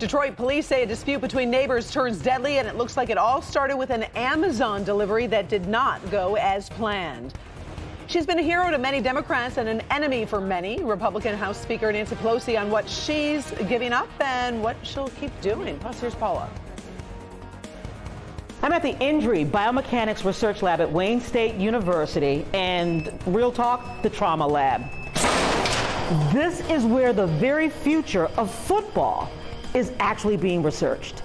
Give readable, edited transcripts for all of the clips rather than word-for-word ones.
Detroit police say a dispute between neighbors turns deadly, and it looks like it all started with an Amazon delivery that did not go as planned. She's been a hero to many Democrats and an enemy for many. Republican House Speaker Nancy Pelosi on what she's giving up and what she'll keep doing. Plus, here's Paula. I'm at the Injury Biomechanics Research Lab at Wayne State University and, real talk, the Trauma Lab. This is where the very future of football is actually being researched.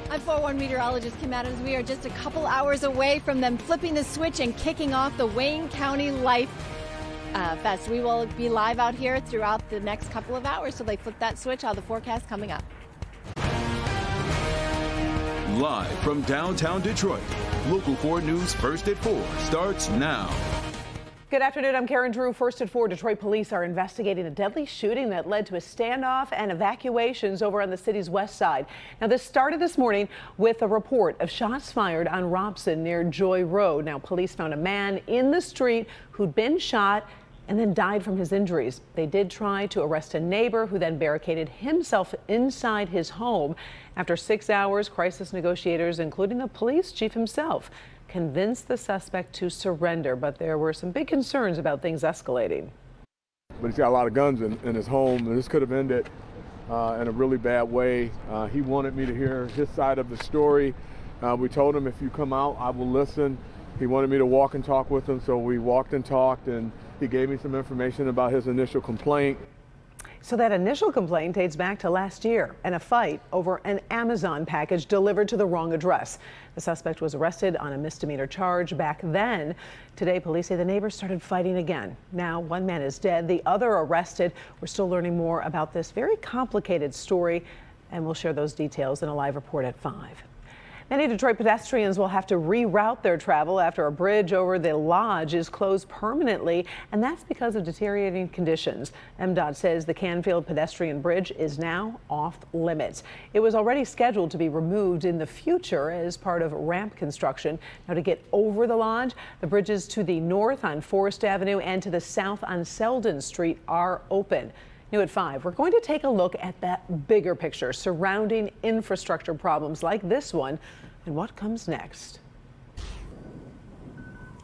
I'm 4-1 meteorologist Kim Adams. We are just a couple hours away from them flipping the switch and kicking off the Wayne County Life Fest. We will be live out here throughout the next couple of hours, so they flip that switch. All the forecast coming up. Live from downtown Detroit, Local 4 News First at 4 starts now. Good afternoon. I'm Karen Drew. First at 4, Detroit police are investigating a deadly shooting that led to a standoff and evacuations over on the city's west side. Now, this started this morning with a report of shots fired on Robson near Joy Road. Now, police found a man in the street who'd been shot and then died from his injuries. They did try to arrest a neighbor who then barricaded himself inside his home. After 6 hours, crisis negotiators, including the police chief himself, convinced the suspect to surrender, but there were some big concerns about things escalating. But he's got a lot of guns in his home, and this could have ended in a really bad way. He wanted me to hear his side of the story. We told him, if you come out, I will listen. He wanted me to walk and talk with him, so we walked and talked, and he gave me some information about his initial complaint. So that initial complaint dates back to last year and a fight over an Amazon package delivered to the wrong address. The suspect was arrested on a misdemeanor charge back then. Today, police say the neighbors started fighting again. Now, one man is dead, the other arrested. We're still learning more about this very complicated story, and we'll share those details in a live report at 5. Many Detroit pedestrians will have to reroute their travel after a bridge over the Lodge is closed permanently, and that's because of deteriorating conditions. MDOT says the Canfield pedestrian bridge is now off limits. It was already scheduled to be removed in the future as part of ramp construction. Now, to get over the Lodge, the bridges to the north on Forest Avenue and to the south on Selden Street are open. New at 5, we're going to take a look at that bigger picture surrounding infrastructure problems like this one and what comes next.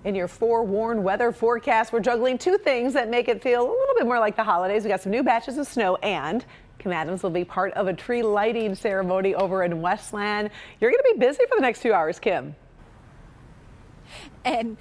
In your forewarned weather forecast, we're juggling two things that make it feel a little bit more like the holidays. We got some new batches of snow, and Kim Adams will be part of a tree lighting ceremony over in Westland. You're going to be busy for the next 2 hours, Kim. And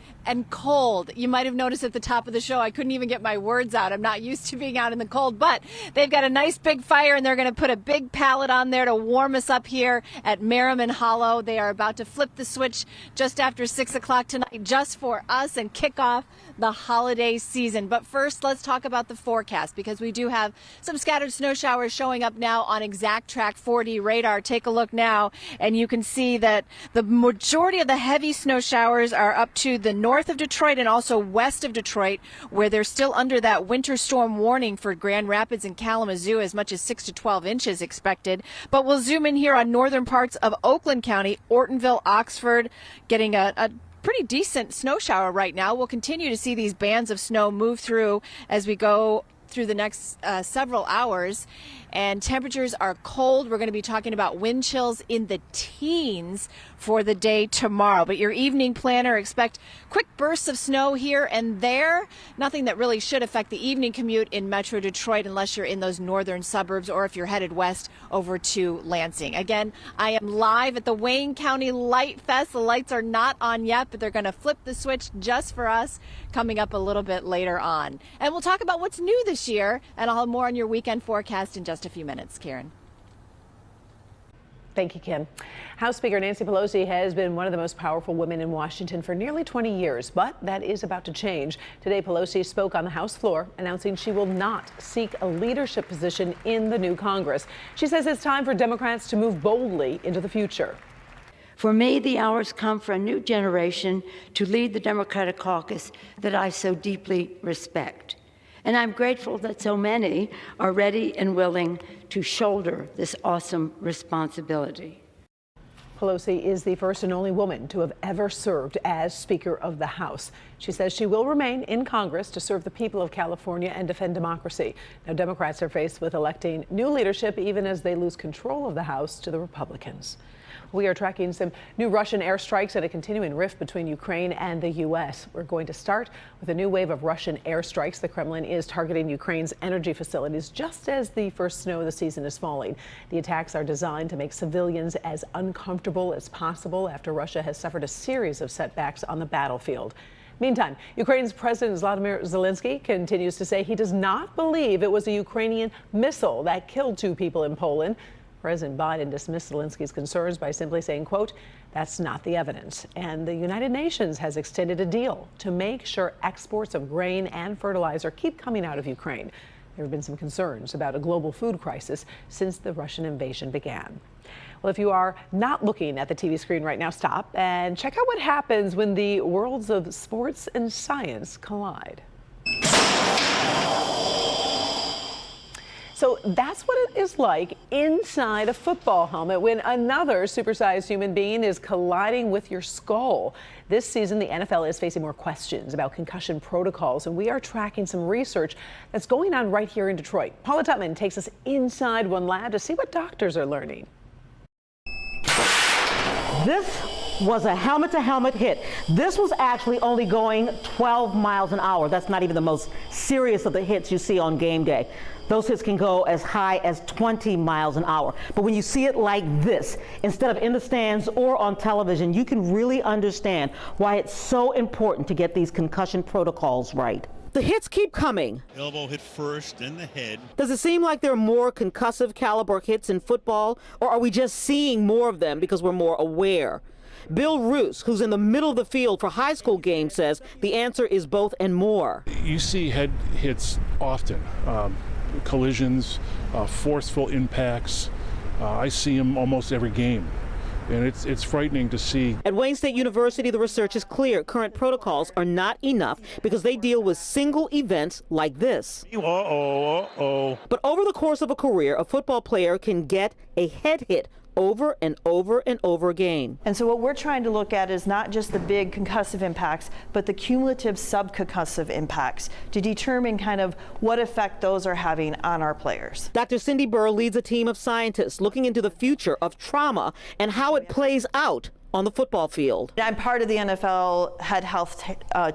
cold. You might have noticed at the top of the show, I couldn't even get my words out. I'm not used to being out in the cold, but they've got a nice big fire, and they're going to put a big pallet on there to warm us up here at Merriman Hollow. They are about to flip the switch just after 6 o'clock tonight just for us and kick off the holiday season. But first, let's talk about the forecast, because we do have some scattered snow showers showing up now on Exact Track 4D radar. Take a look now, and you can see that the majority of the heavy snow showers are up to the north of Detroit and also west of Detroit, where they're still under that winter storm warning for Grand Rapids and Kalamazoo, as much as 6 to 12 inches expected. But we'll zoom in here on northern parts of Oakland County, Ortonville, Oxford, getting a pretty decent snow shower right now. We'll continue to see these bands of snow move through as we go through the next several hours, and temperatures are cold. We're going to be talking about wind chills in the teens for the day tomorrow. But your evening planner, expect quick bursts of snow here and there. Nothing that really should affect the evening commute in Metro Detroit unless you're in those northern suburbs or if you're headed west over to Lansing. Again, I am live at the Wayne County Light Fest. The lights are not on yet, but they're going to flip the switch just for us coming up a little bit later on. And we'll talk about what's new this year, and I'll have more on your weekend forecast in just a few minutes. Karen. Thank you, Kim. House Speaker Nancy Pelosi has been one of the most powerful women in Washington for nearly 20 years, but that is about to change. Today, Pelosi spoke on the House floor, announcing she will not seek a leadership position in the new Congress. She says it's time for Democrats to move boldly into the future. For me, the hour's come for a new generation to lead the Democratic caucus that I so deeply respect. And I'm grateful that so many are ready and willing to shoulder this awesome responsibility. Pelosi is the first and only woman to have ever served as Speaker of the House. She says she will remain in Congress to serve the people of California and defend democracy. Now, Democrats are faced with electing new leadership even as they lose control of the House to the Republicans. We are tracking some new Russian airstrikes and a continuing rift between Ukraine and the U.S. We're going to start with a new wave of Russian airstrikes. The Kremlin is targeting Ukraine's energy facilities just as the first snow of the season is falling. The attacks are designed to make civilians as uncomfortable as possible after Russia has suffered a series of setbacks on the battlefield. Meantime, Ukraine's President Volodymyr Zelensky continues to say he does not believe it was a Ukrainian missile that killed 2 people in Poland. President Biden dismissed Zelensky's concerns by simply saying, quote, "That's not the evidence." And the United Nations has extended a deal to make sure exports of grain and fertilizer keep coming out of Ukraine. There have been some concerns about a global food crisis since the Russian invasion began. Well, if you are not looking at the TV screen right now, stop and check out what happens when the worlds of sports and science collide. So that's what it is like inside a football helmet when another supersized human being is colliding with your skull. This season, the NFL is facing more questions about concussion protocols, and we are tracking some research that's going on right here in Detroit. Paula Tutman takes us inside one lab to see what doctors are learning. This was a helmet-to-helmet hit. This was actually only going 12 miles an hour. That's not even the most serious of the hits you see on game day. Those hits can go as high as 20 miles an hour. But when you see it like this, instead of in the stands or on television, you can really understand why it's so important to get these concussion protocols right. The hits keep coming. Elbow hit first, then the head. Does it seem like there are more concussive caliber hits in football, or are we just seeing more of them because we're more aware? Bill Roos, who's in the middle of the field for high school games, says the answer is both and more. You see head hits often, collisions, forceful impacts. I see them almost every game. And it's frightening to see. At Wayne State University, the research is clear. Current protocols are not enough because they deal with single events like this. But over the course of a career, a football player can get a head hit over and over and over again. And so what we're trying to look at is not just the big concussive impacts, but the cumulative subconcussive impacts to determine kind of what effect those are having on our players. Dr. Cindy Burr leads a team of scientists looking into the future of trauma and how it plays out on the football field. I'm part of the NFL Head Health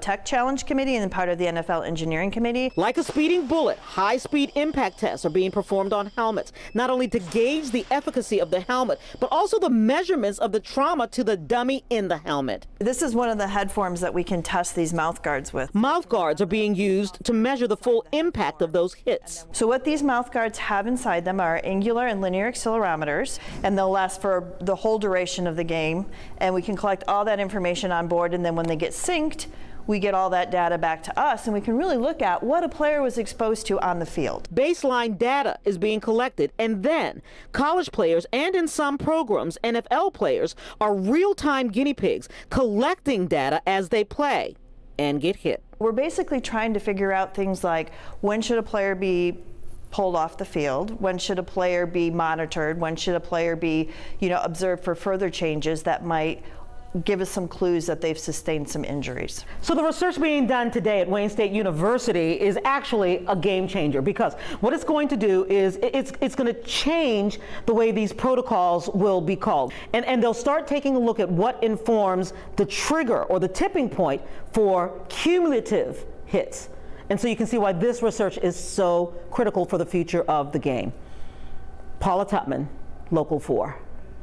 Tech Challenge Committee and part of the NFL Engineering Committee. Like a speeding bullet, high-speed impact tests are being performed on helmets, not only to gauge the efficacy of the helmet, but also the measurements of the trauma to the dummy in the helmet. This is one of the head forms that we can test these mouth guards with. Mouth guards are being used to measure the full impact of those hits. So what these mouth guards have inside them are angular and linear accelerometers, and they'll last for the whole duration of the game. And we can collect all that information on board, and then when they get synced, we get all that data back to us, and we can really look at what a player was exposed to on the field. Baseline data is being collected, and then college players and in some programs, NFL players are real-time guinea pigs collecting data as they play and get hit. We're basically trying to figure out things like when should a player be pulled off the field, when should a player be monitored, when should a player be, observed for further changes that might give us some clues that they've sustained some injuries. So the research being done today at Wayne State University is actually a game changer, because what it's going to do is it's going to change the way these protocols will be called. And they'll start taking a look at what informs the trigger or the tipping point for cumulative hits. And so you can see why this research is so critical for the future of the game. Paula Tutman, Local 4.